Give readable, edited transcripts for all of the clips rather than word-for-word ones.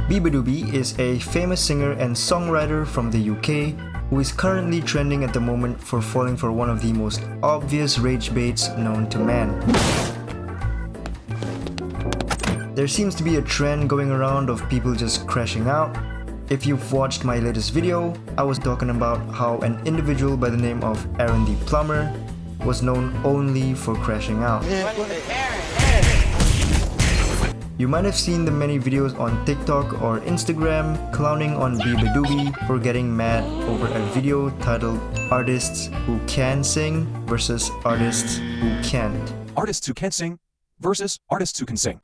Beabadoobee is a famous singer and songwriter from the UK who is currently trending at the moment for falling for one of the most obvious rage baits known to man. There seems to be a trend going around of people just crashing out. If you've watched my latest video, I was talking about how an individual by the name of Aaron the Plumber was known only for crashing out. You might have seen the many videos on TikTok or Instagram clowning on Beabadoobee for getting mad over a video titled Artists Who Can Sing versus Artists Who Can't. Artists who can't sing versus artists who can sing.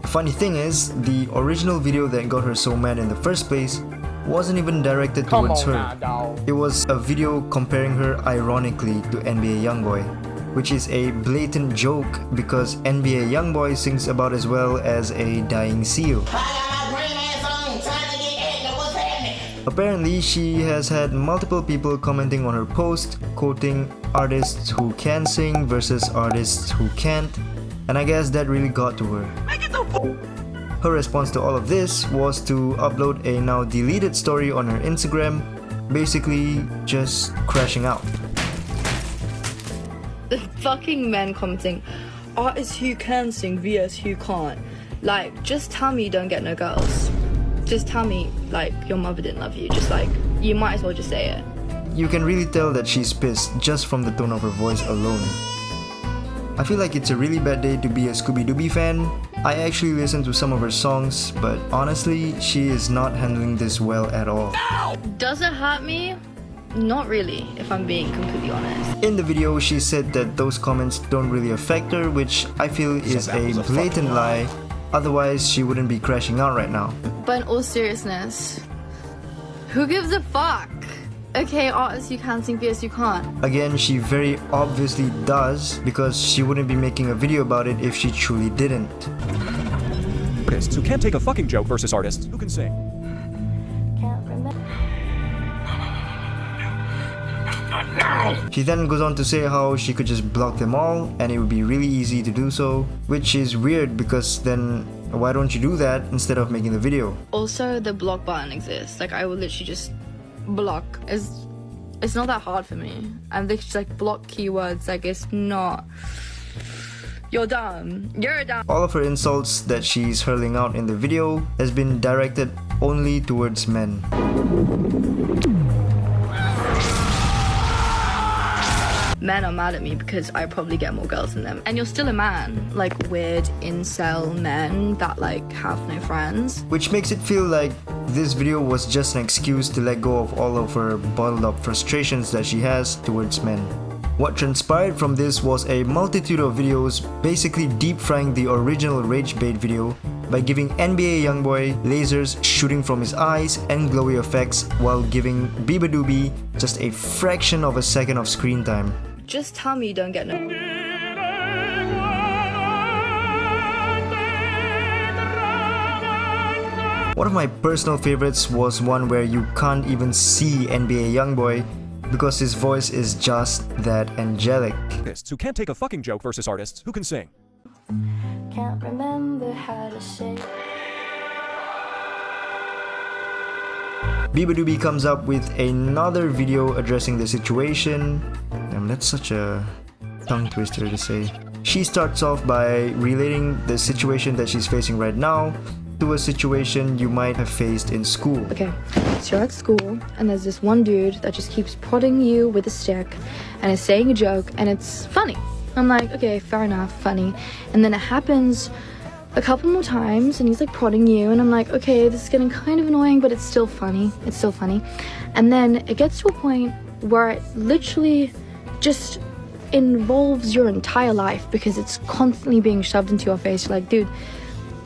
Funny thing is, the original video that got her so mad in the first place wasn't even directed towards her. It was a video comparing her ironically to NBA Youngboy, which is a blatant joke because NBA Youngboy sings about as well as a dying seal. Apparently, she has had multiple people commenting on her post, quoting artists who can sing versus artists who can't, and I guess that really got to her. Her response to all of this was to upload a now deleted story on her Instagram, basically just crashing out. The fucking men commenting, artists who can sing vs who can't. Like, just tell me you don't get no girls. Just tell me, like, your mother didn't love you. Just like, you might as well just say it. You can really tell that she's pissed just from the tone of her voice alone. I feel like it's a really bad day to be a Scooby-Dooby fan. I actually listened to some of her songs, but honestly, she is not handling this well at all. Does it hurt me? Not really, if I'm being completely honest. In the video, she said that those comments don't really affect her, which I feel is a blatant lie. Otherwise, she wouldn't be crashing out right now. But in all seriousness, who gives a fuck? Okay, artists you can sing vs you can't. Again, she very obviously does, because she wouldn't be making a video about it if she truly didn't. Artists who can't take a fucking joke versus artists who can sing. She then goes on to say how she could just block them all and it would be really easy to do so, which is weird because then why don't you do that instead of making the video? Also, the block button exists. Like, I would literally just block. It's not that hard for me. I'm literally like block keywords. Like, it's not. You're dumb. You're dumb. All of her insults that she's hurling out in the video has been directed only towards men. Men are mad at me because I probably get more girls than them. And you're still a man. Like, weird incel men that like have no friends. Which makes it feel like this video was just an excuse to let go of all of her bottled up frustrations that she has towards men. What transpired from this was a multitude of videos basically deep frying the original rage bait video by giving NBA Youngboy lasers shooting from his eyes and glowy effects while giving Beabadoobee just a fraction of a second of screen time. Just tell me you don't get no. One of my personal favorites was one where you can't even see NBA Youngboy because his voice is just that angelic. Artists who can't take a fucking joke versus artists who can sing. Can't remember how to say. Beabadoobee comes up with another video addressing the situation. Damn, that's such a tongue twister to say. She starts off by relating the situation that she's facing right now to a situation you might have faced in school. Okay, so you're at school and there's this one dude that just keeps prodding you with a stick and is saying a joke and it's funny. I'm like, okay, fair enough, funny. And then it happens a couple more times and he's like prodding you and I'm like, okay, this is getting kind of annoying, but it's still funny. It's still funny. And then it gets to a point where it literally just involves your entire life because it's constantly being shoved into your face. You're like, dude,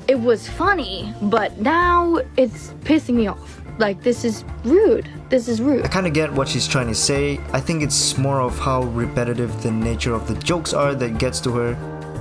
it was funny, but now it's pissing me off. Like, this is rude. This is rude. I kind of get what she's trying to say. I think it's more of how repetitive the nature of the jokes are that gets to her,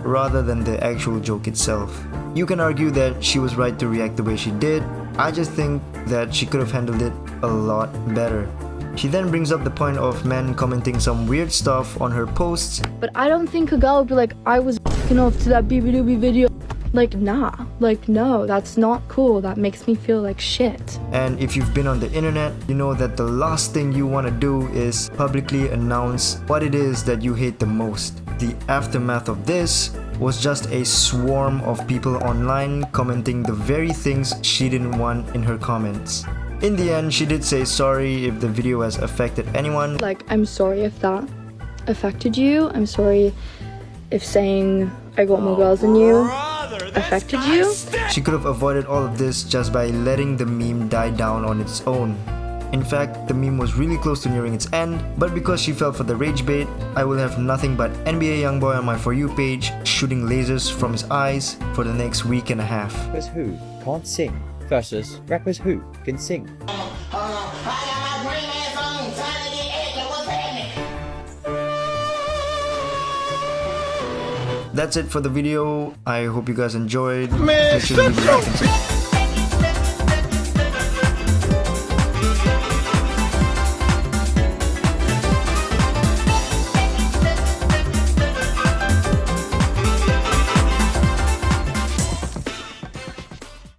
rather than the actual joke itself. You can argue that she was right to react the way she did. I just think that she could have handled it a lot better. She then brings up the point of men commenting some weird stuff on her posts. But I don't think a girl would be like, I was f***ing off to that Beabadoobee video. Like, nah. Like, no, that's not cool. That makes me feel like shit. And if you've been on the internet, you know that the last thing you want to do is publicly announce what it is that you hate the most. The aftermath of this was just a swarm of people online commenting the very things she didn't want in her comments. In the end, she did say sorry if the video has affected anyone. Like, I'm sorry if that affected you. I'm sorry if saying I got more girls than you affected you. She could have avoided all of this just by letting the meme die down on its own. In fact, the meme was really close to nearing its end, but because she fell for the rage bait, I will have nothing but NBA Youngboy on my For You page shooting lasers from his eyes for the next week and a half. Rappers who can't sing versus rappers who can sing. That's it for the video. I hope you guys enjoyed. Make sure to leave a like and subscribe.